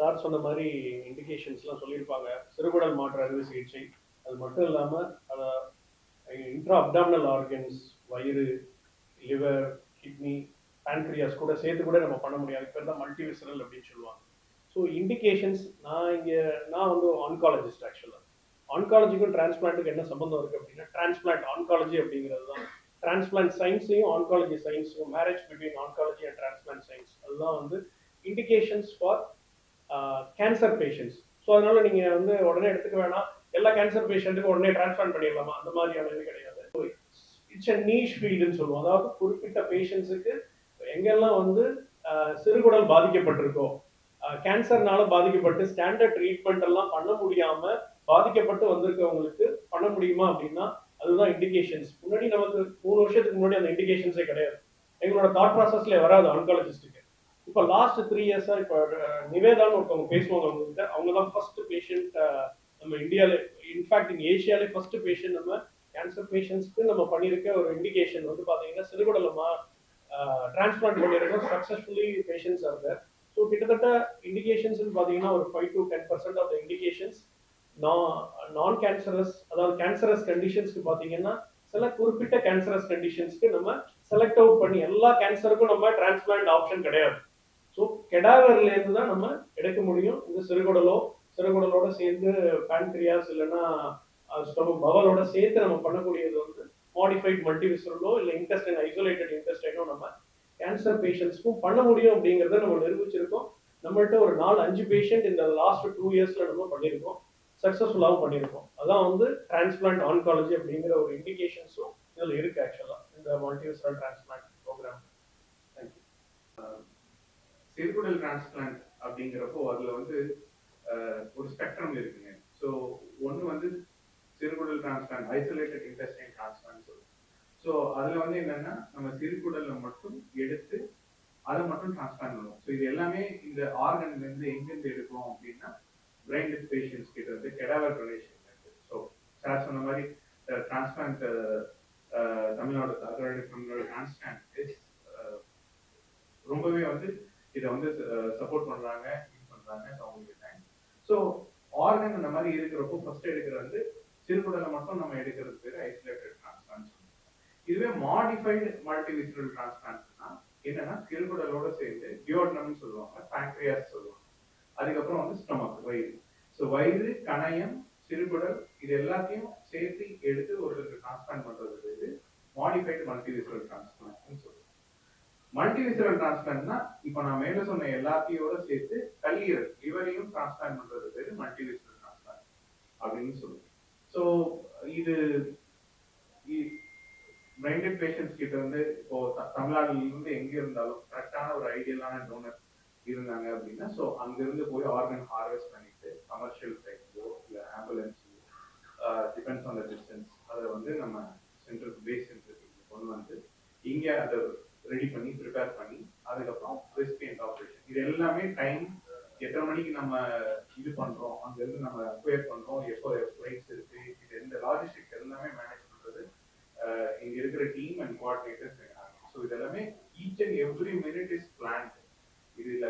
Sir சொன்ன மாதிரி இண்டிகேஷன்ஸ்லாம் சொல்லியிருப்பாங்க. சிறுகுடல் மாற்று அறுவை சிகிச்சை அது மட்டும் இல்லாமல் அதை இன்ட்ரா அப்டாமினல் ஆர்கன்ஸ், வயிறு, லிவர், கிட்னி, பேன்க்ரியாஸ் கூட சேர்த்து கூட நம்ம பண்ண முடியாது. பேர் தான் மல்டிவிசரல் அப்படின்னு சொல்லுவாங்க. ஸோ இண்டிகேஷன்ஸ் நான் வந்து ஆன்காலஜிஸ்ட் ஆக்சுவலாக. ஆன்காலஜிக்கும் டிரான்ஸ்பிளான்ட்டுக்கு என்ன சம்பந்தம் இருக்குது அப்படின்னா, டிரான்ஸ்பிளான்ட் ஆன்காலஜி அப்படிங்கிறது தான் டிரான்ஸ்பிளான்ட் சயின்ஸையும் ஆன்காலஜி சயின்ஸும் marriage between oncology and transplant science அதுதான் வந்து indications for cancer patients. So அதனால நீங்கள் வந்து உடனே எடுத்துக்க வேணாம், எல்லா கேன்சர் பேஷண்ட்டுக்கும் உடனே டிரான்ஸ்பிளான்ட் பண்ணிடலாமா, அந்த மாதிரியான இது கிடையாது. இட்ஸ் அ நீஷ் ஃபீல்டுன்னு சொல்லுவோம். அதாவது குறிப்பிட்ட பேஷண்ட்ஸுக்கு எங்கெல்லாம் வந்து சிறுகுடல் பாதிக்கப்பட்டிருக்கோ, கேன்சர்னால பாதிக்கப்பட்டு ஸ்டாண்டர்ட் ட்ரீட்மெண்ட் எல்லாம் பண்ண முடியாம பாதிக்கப்பட்டு வந்திருக்கவங்களுக்கு பண்ண முடியுமா அப்படின்னா அதுதான் இண்டிகேஷன்ஸ். முன்னாடி நமக்கு 3 வருஷத்துக்கு முன்னாடி அந்த இண்டிகேஷன்ஸே கிடையாது. எங்களோட தாட் ப்ராசஸ்ல வராது ஆன்காலஜிஸ்டுக்கு. இப்போ லாஸ்ட் 3 இயர்ஸா இப்போ நிவேதான்னு ஒருத்தவங்க பேசுவாங்க அவங்ககிட்ட. அவங்க தான் ஃபர்ஸ்ட் பேஷண்ட் நம்ம இந்தியாவில, இன்ஃபேக்ட் இன் ஏஷியாலே ஃபர்ஸ்ட் பேஷண்ட் நம்ம கேன்சர் பேஷண்ட்ஸ்க்கு நம்ம பண்ணியிருக்க ஒரு இண்டிகேஷன் வந்து பார்த்தீங்கன்னா சிறுகுடலமா டிரான்ஸ்பிளான்ட் பண்ணியிருக்கோம். Successfully patients are there. So கிட்டத்தட்ட இண்டிகேஷன்ஸ் பார்த்தீங்கன்னா ஒரு 5 to 10% of the indications non cancerous, அதாவது கேன்சரஸ் கண்டிஷன்ஸ்க்கு பார்த்தீங்கன்னா சில குறிப்பிட்ட கேன்சரஸ் கண்டிஷன்ஸ்க்கு நம்ம செலக்ட் அவுட் பண்ணி, எல்லா கேன்சருக்கும் நம்ம டிரான்ஸ்பிளான்ட் ஆப்ஷன் கிடையாது. ஸோ கெடாவர்ல இருந்து தான் நம்ம எடுக்க முடியும். இந்த சிறுகுடலோட சேர்ந்து பேன்க்ரியாஸ் இல்லைன்னா ஸ்டொமக் பவலோட சேர்த்து நம்ம பண்ணக்கூடியது வந்து மாடிஃபைட் மல்டிவிசரலோ இல்லை இன்டெஸ்டைன் ஐசோலேட்டட் இன்டெஸ்டைனோ நம்ம கேன்சர் பேஷண்ட்ஸ்க்கும் பண்ண முடியும் அப்படிங்கிறத நம்ம நிரூபிச்சிருக்கோம். நம்மள்ட்ட ஒரு 4-5 பேஷண்ட் இந்த லாஸ்ட் 2 இயர்ஸ்ல நம்ம பண்ணியிருக்கோம், சக்சஸ்ஃபுல்லாகவும் பண்ணியிருக்கோம். அதான் வந்து டிரான்ஸ்பிளான்ட் ஆன்காலஜி அப்படிங்கிற ஒரு இண்டிகேஷன்ஸும் இதில் இருக்கு ஆக்சுவலா இந்த மல்டிவிசரல் டிரான்ஸ்பிளான்ட் ப்ரோக்ராம். தேங்க்யூ. சிறுகுடல் டிரான்ஸ்பிளான்ட் அப்படிங்கிறப்போ அதுல வந்து ஒரு ஸ்பெக்ட்ரம் இருக்குங்க. ஸோ ஒன்று வந்து சிறுகுடல் டிரான்ஸ்பிளான்ட், ஐசோலேட்டட் இன்டெஸ்டைன் டிரான்ஸ்பிளான்ட் சொல்லுவோம். ஸோ அதுல வந்து என்னன்னா நம்ம சிறுகுடலை மட்டும் எடுத்து அதை மட்டும் டிரான்ஸ்பிளான்ட் பண்ணுவோம். ஸோ இது எல்லாமே இந்த ஆர்கன்ல இருந்து எங்கிருந்து எடுக்கிறோம் அப்படின்னா பிரைன் டெத் பேஷண்ட்ஸ் கிட்ட இருந்து கெடாவர் டொனேஷன் இருக்கு. ஸோ சார் சொன்ன மாதிரி டிரான்ஸ்பிளான்ட் தமிழ்நாடு டிரான்ஸ்பிளான்ட் ரொம்பவே வந்து இதை வந்து சப்போர்ட் பண்றாங்க, யூஸ் பண்றாங்க. ஸோ அவங்களுக்கு தேங்க்ஸ். ஸோ ஆர்கன் அந்த மாதிரி இருக்கிறப்போ ஃபர்ஸ்ட் எடுக்கிறது வந்து சிறுகுடலை மட்டும் நம்ம எடுக்கிறது பேர் ஐசோலேட்டட் டிரான்ஸ்பிளான்ட். இதுவே மாடிஃபைடு மல்டிவிசரல் டிரான்ஸ்பிளான்ட்னா என்னன்னா சிறுகுடலோட சேர்ந்து டியோடனம்னு சொல்லுவாங்க, பேன்க்ரியாஸ் சொல்லுவாங்க, அதுக்கப்புறம் வந்து ஸ்டொமக், வயிறு. ஸோ வயிறு, கணையம், சிறுகுடல் இது எல்லாத்தையும் சேர்த்து எடுத்து ஒருத்தருக்கு டிரான்ஸ்பிளான்ட் பண்றது பேரு மாடிஃபைடு மல்டிவிசரல் டிரான்ஸ்பிளான்ட்னு சொல்லுவாங்க. மல்டிவிசரல் டிரான்ஸ்பிளான்ட்னா இப்போ நான் மேல சொன்ன எல்லாத்தையோட சேர்த்து கல்லீரல், லிவரையும் டிரான்ஸ்பிளான்ட் பண்றது பேரு மல்டிவிசரல் டிரான்ஸ்பிளான்ட் அப்படின்னு சொல்லுவோம். ஸோ இது பிரைண்டட் பேஷண்ட்ஸ் கிட்ட வந்து இப்போ தமிழ்நாடுல இருந்து எங்க இருந்தாலும் கரெக்டான ஒரு ஐடியலான டோனர் இருந்தாங்க அப்படின்னா ஸோ அங்கிருந்து போய் ஆர்கன் ஹார்வெஸ்ட் பண்ணிட்டு கமர்ஷியல் சைட்லயோ இல்லை ஆம்புலன்ஸ்லயோ டிபெண்ட்ஸ் ஆன் த டிஸ்டன்ஸ் அதை வந்து நம்ம சென்டருக்கு பேஸ் சென்டருக்கு கொண்டு வந்து இங்கே அதை ரெடி பண்ணி ப்ரிப்பேர் பண்ணி அதுக்கப்புறம் ரெசிபியன்ட் ஆப்ரேஷன், இது எல்லாமே டைம், எத்தனை மணிக்கு நம்ம இது பண்றோம், அங்கிருந்து நம்ம அக்வயர் பண்றோம், எப்போ ஃபிளைட்ஸ் இருக்கு, இது எந்த லாஜிஸ்டிக்ஸ் எல்லாமே மேனேஜ் பண்றது இங்க இருக்கிற டீம் அண்ட் கோஆர்டினேட்டர்ஸ் இருக்காங்க. ஸோ இதெல்லாமே each and every minute is plant. இதுல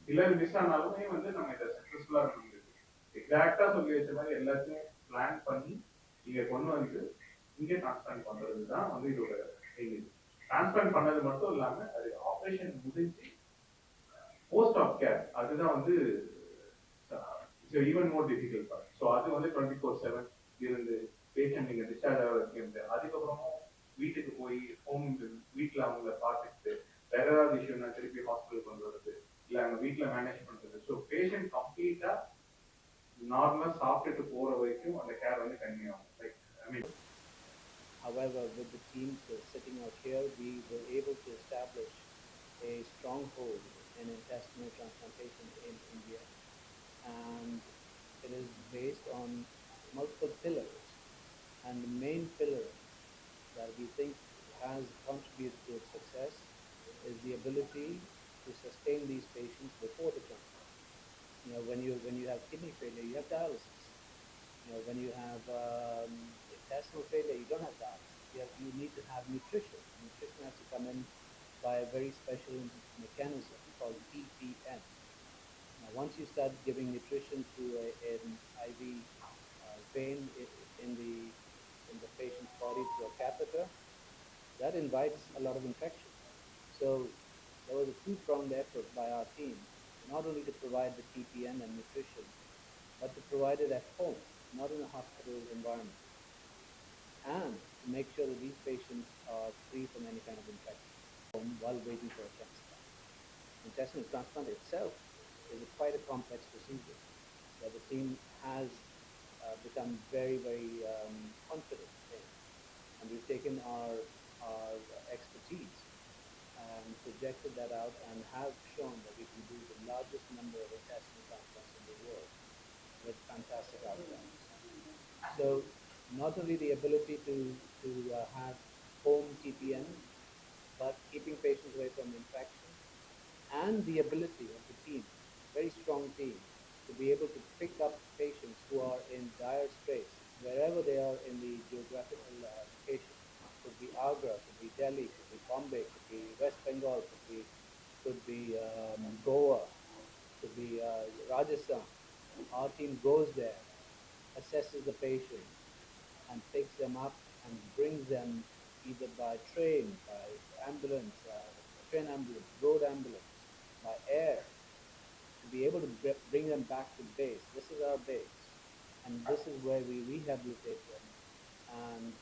சிலர் மிஸ் ஆனாலுமே வந்து நம்ம இதை சக்சஸ்ஃபுல்லா பண்ண முடியும். எக்ஸாக்டா சொல்லி வச்ச மாதிரி எல்லாத்தையும் பிளான் பண்ணி இங்க கொண்டு வந்து இங்கே டிரான்ஸ்பிளான்ட் பண்றது தான் வந்து இதோட எய்ம். டிரான்ஸ்பிளான்ட் பண்ணது மட்டும் இல்லாம அது ஆப்ரேஷன் முடிஞ்சு போஸ்ட் ஆஃப் கேர் அதுதான் வந்து even more difficult part. So அது வந்து 24/7 இருந்து பேஷண்ட் நீங்க டிஸ்சார்ஜ் ஆகிறது, அதுக்கப்புறமும் வீட்டுக்கு போய் வீட்டுல அவங்கள பார்த்துட்டு வேற ஏதாவது இஷ்யூனா திருப்பி ஹாஸ்பிட்டல் கொண்டு வருது, இல்ல அவங்க வீட்டுல மேனேஜ் பண்றது. ஸோ பேஷண்ட் கம்ப்ளீட்டா நார்மலா சாப்பிட்டுட்டு போற வரைக்கும் அந்த கேர் வந்து கன்டினியூ ஆகும். Like I mean However, with the teams sitting out here, we were able to establish a stronghold in intestinal transplantation in India, and it is based on multiple pillars. And the main pillar that we think has contributed to its success is the ability to sustain these patients before the transplant. You know, when you have kidney failure, you have dialysis. You know, when you have intestinal failure, you don't have dialysis. You need to have nutrition. Nutrition has to come in by a very special mechanism called TPN. Once you start giving nutrition through an IV vein in the patient's body through a catheter, that invites a lot of infection. So there was a two-pronged effort by our team, not only to provide the TPN and nutrition, but to provide it at home, not in a hospital environment, and to make sure that these patients are free from any kind of infection while waiting for a transplant. Intestinal transplant itself is quite a complex procedure that the team has become very, very confident in. And we've taken our expertise and projected that out and have shown that we can do the largest number of intestinal transplants in the world with fantastic outcomes. So not only the ability to have home TPN, but keeping patients away from infection, and the ability of the team, very strong team, to be able to pick up patients who are in dire straits wherever they are in the geographical location. Could be Agra, could be Delhi, could be Bombay, could be West Bengal, could be Goa, could be Rajasthan. Our team goes there, assesses the patient, and picks them up and brings them either by train, by ambulance, train ambulance, road ambulance, by air, to be able to bring them back to base. This is our base, and this is where we rehabilitate them and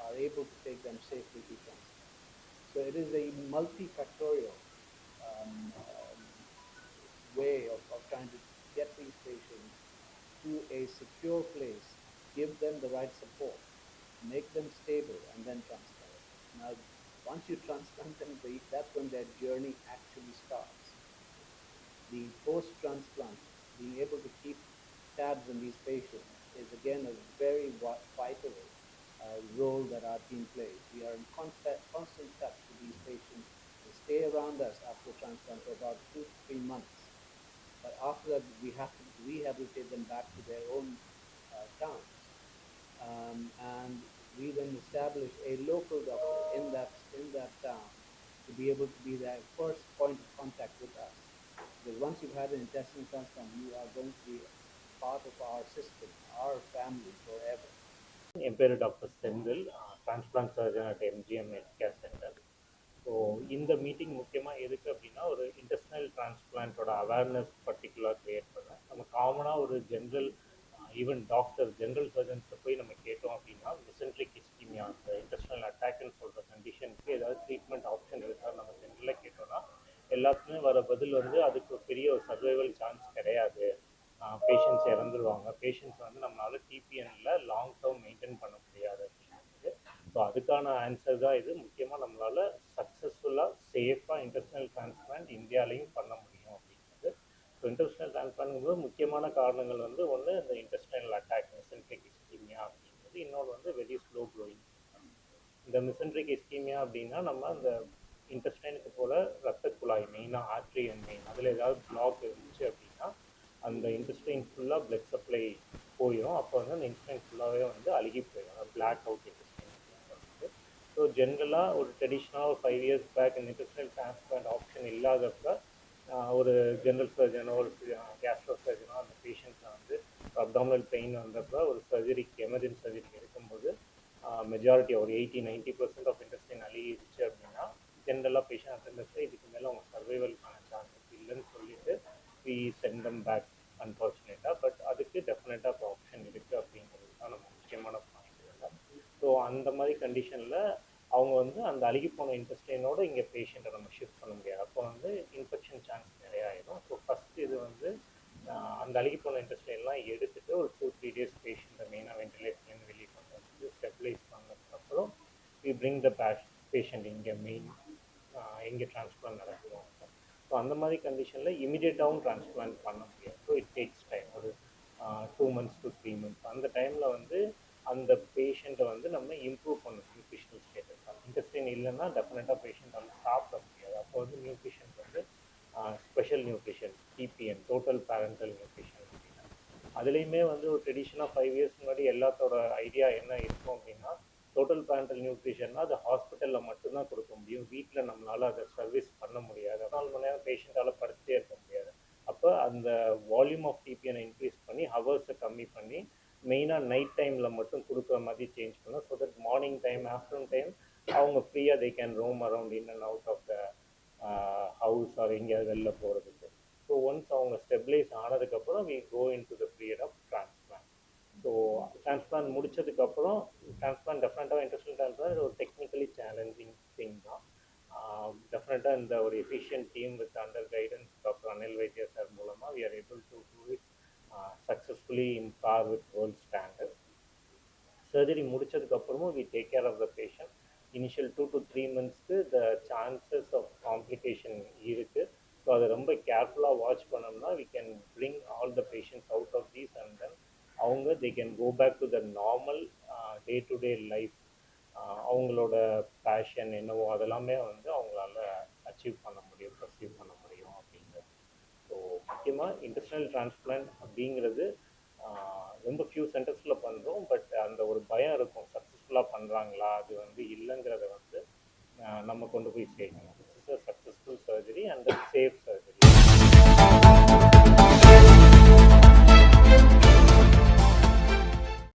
are able to take them safely to transplant. So it is a multifactorial way of trying to get these patients to a secure place, give them the right support, make them stable, and then transplant. Now, once you transplant them, that's when their journey actually starts. The post-transplant, being able to keep tabs on these patients is again a very vital role that our team plays. We are in constant touch with these patients. They stay around us after transplant for about 2 to 3 months. But after that, we have to rehabilitate them back to their own towns. And we then establish a local doctor in that town to be able to be their first point of contact with us. Because once you've had an intestinal transplant, you are going to be part of our system, our family forever. என் பேர் doctor Senthil, transplant surgeon at MGM healthcare centre. So இந்த meeting முக்கியமாக எதுக்கு அப்படின்னா, ஒரு intestinal டிரான்ஸ்பிளான்ட்டோட awareness பர்டிகுலராக create பண்ண. நம்ம காமனாக ஒரு ஜென்ரல் ஈவன் டாக்டர் ஜென்ரல் சர்ஜன்ஸை போய் நம்ம கேட்டோம் அப்படின்னா, மிசென்ட்ரிக் இஸ்கீமியா, அந்த இன்டெஸ்டினல் அட்டாக்னு சொல்கிற கண்டிஷனுக்கு ஏதாவது ட்ரீட்மெண்ட் ஆப்ஷன் இருக்கா நம்ம ஜென்ரலாக கேட்டோம்னா, எல்லாத்துக்குமே வர பதில் வந்து அதுக்கு பெரிய ஒரு சர்வைவல் சான்ஸ் கிடையாது, பேஷண்ட்ஸ் இறந்துருவாங்க, பேஷண்ட்ஸ் வந்து நம்மளால டிபிஎன்னில் லாங் டேர்ம் மெயின்டைன் பண்ண முடியாது அப்படிங்கிறது. ஸோ அதுக்கான ஆன்சர் தான் இது. முக்கியமாக நம்மளால் சக்ஸஸ்ஃபுல்லாக சேஃபாக இன்டெஸ்டினல் டிரான்ஸ்பிளான்ட் இந்தியாலையும் பண்ண முடியும் அப்படிங்கிறது. ஸோ இன்டெஸ்டினல் டிரான்ஸ்பிளான்ட்ங்கும்போது முக்கியமான காரணங்கள் வந்து ஒன்று இந்த இன்டெஸ்டினல் அட்டாக், மிசென்ட்ரிக் இஸ்கீமியா அப்படிங்கிறது. இன்னொன்று வந்து வெரி ஸ்லோ க்ரோயிங். இந்த மிசென்ட்ரிக் இஸ்கீமியா அப்படின்னா நம்ம அந்த இன்டெஸ்டைனுக்கு போல ரத்த குழாய், மெயினாக ஆர்ட்ரி அண்ட் வெயின், அதில் ஏதாவது பிளாக் இருந்துச்சு அப்படின்னா அந்த இன்டெஸ்டைன் ஃபுல்லாக பிளட் சப்ளை போயிடும். அப்போ வந்து அந்த இன்டெஸ்டைன் ஃபுல்லாகவே வந்து அழுகி போயிடும், பிளாக் அவுட் இன்டெஸ்டைன் அப்படிங்கிறது. ஸோ ஜென்ரலாக ஒரு ட்ரெடிஷ்னலாக ஒரு 5 years பேக் இந்த இன்டெஸ்டினல் டிரான்ஸ்பிளான்ட் ஆப்ஷன் இல்லாதப்ப ஒரு ஜென்ரல் சர்ஜனோ ஒரு கேஸ்ட்ரோ சர்ஜனோ அந்த பேஷண்ட்ஸை வந்து அப்டாமினல் பெயின் வந்தப்போ ஒரு சர்ஜரிக்கு எமர்ஜென்சி சர்ஜரிக்கு எடுக்கும்போது மெஜாரிட்டி ஒரு 80-90% ஆஃப் இன்டெஸ்டைன் அழுகிடுச்சு அப்படின்னா ஜென்ரலாக பேஷண்ட் அட்டண்டர்ஸில் இதுக்கு மேலே அவங்க சர்வைவலுக்கான சான்சஸ் இல்லைன்னு சொல்லிட்டு வி சென்ட் தம் பேக் அன்ஃபார்ச்சுனேட்டாக. பட் அதுக்கு டெஃபினட்டாக இப்போ ஆப்ஷன் இருக்குது அப்படிங்கிறது தான் நம்ம முக்கியமான பாயிண்ட் இதெல்லாம். ஸோ அந்த மாதிரி கண்டிஷனில் அவங்க வந்து அந்த அழுகி போன இன்டெஸ்டைனோட இங்கே பேஷண்ட்டை நம்ம ஷிஃப்ட் பண்ண முடியாது. அப்போ வந்து இன்ஃபெக்ஷன் சான்ஸ் நிறையா ஆயிடும். ஸோ ஃபஸ்ட்டு இது வந்து அந்த அழுகி போன இன்டெஸ்டைன்லாம் எடுத்துகிட்டு ஒரு 2-3 days பேஷண்ட்டை மெயினாக வென்டிலேட்டர்லேருந்து வெளியே கொண்டு வந்து ஸ்டெபிலைஸ் பண்ணதுக்கப்புறம் வி பிரிங் த பேஷண்ட் இங்கே மெயின் எங்கே டிரான்ஸ்பிளான்ட் நடக்கும். ஸோ அந்த மாதிரி கண்டிஷனில் இமீடியட்டாகவும் டிரான்ஸ்பிளான்ட் பண்ண முடியாது. ஸோ இட் டேக்ஸ் டைம், ஒரு 2 months to 3 months. அந்த டைமில் வந்து அந்த பேஷண்ட்டை வந்து நம்ம இம்ப்ரூவ் பண்ணணும் நியூட்ரிஷனல் ஸ்டேட்டஸ். இன்டெஸ்டைன் இல்லைன்னா டெஃபினட்டாக பேஷண்ட் வந்து சாப்பிட முடியாது. அப்போ வந்து நியூட்ரிஷன் வந்து special nutrition, TPN, total parenteral nutrition அப்படின்னா அதுலேயுமே வந்து ஒரு ட்ரெடிஷனாக 5 years முன்னாடி எல்லாத்தோட ஐடியா என்ன இருக்கும் அப்படின்னா, டோட்டல் பேரண்டல் நியூட்ரிஷன்னா அது ஹாஸ்பிட்டலில் மட்டும்தான் கொடுக்க முடியும், வீட்டில் நம்மளால் அதை சர்வீஸ் பண்ண முடியாது, 4 மணி நேரம் பேஷண்ட்டால் படுத்துட்டே இருக்க முடியாது. அப்போ அப்போ அந்த வால்யூம் ஆஃப் டிபிஎனை இன்க்ரீஸ் பண்ணி ஹவர்ஸை கம்மி பண்ணி மெயினாக நைட் டைமில் மட்டும் கொடுக்குற மாதிரி சேஞ்ச் பண்ணோம். So that morning time afternoon time அவங்க ஃப்ரீயாக they can roam around in and out of the house or எங்கேயாவது வெளில போகிறதுக்கு. ஸோ ஒன்ஸ் அவங்க ஸ்டெபிலைஸ் ஆனதுக்கப்புறம் we go in to the period of transplant. So transplant முடிச்சதுக்கப்புறம் transplant டெஃபினட்டாக intestinal transplant ஒரு டெக்னிக்கலி சேலஞ்சிங் திங் தான். டெஃபினட்டாக இந்த ஒரு efficient team with under guidance doctor Anil Vaidya sir மூலமாக we are able to do it successfully in par with world standard. Surgery முடிச்சதுக்கப்புறமும் we take care of the patient. Initial 2 to 3 monthsக்கு the chances of complication இருக்குது. So அதை ரொம்ப கேர்ஃபுல்லாக watch பண்ணோம்னா we can bring all the patients out of these and then அவங்க they can go back to the normal day to day life. அவங்களோட passion என்னவோ அதெல்லாமே வந்து அவங்களால அச்சீவ் பண்ண முடியும், பர்சீவ் பண்ண முடியும் அப்படிங்கிறது. ஸோ முக்கியமாக இன்டெஸ்டினல் டிரான்ஸ்பிளான்ட் அப்படிங்கிறது ரொம்ப ஃபியூ சென்டர்ஸில் பண்ணுறோம். பட் அந்த ஒரு பயம் இருக்கும், சக்ஸஸ்ஃபுல்லாக பண்ணுறாங்களா அது வந்து இல்லைங்கிறத வந்து நம்ம கொண்டு போய் சேர்க்கணும். It's a successful surgery and safe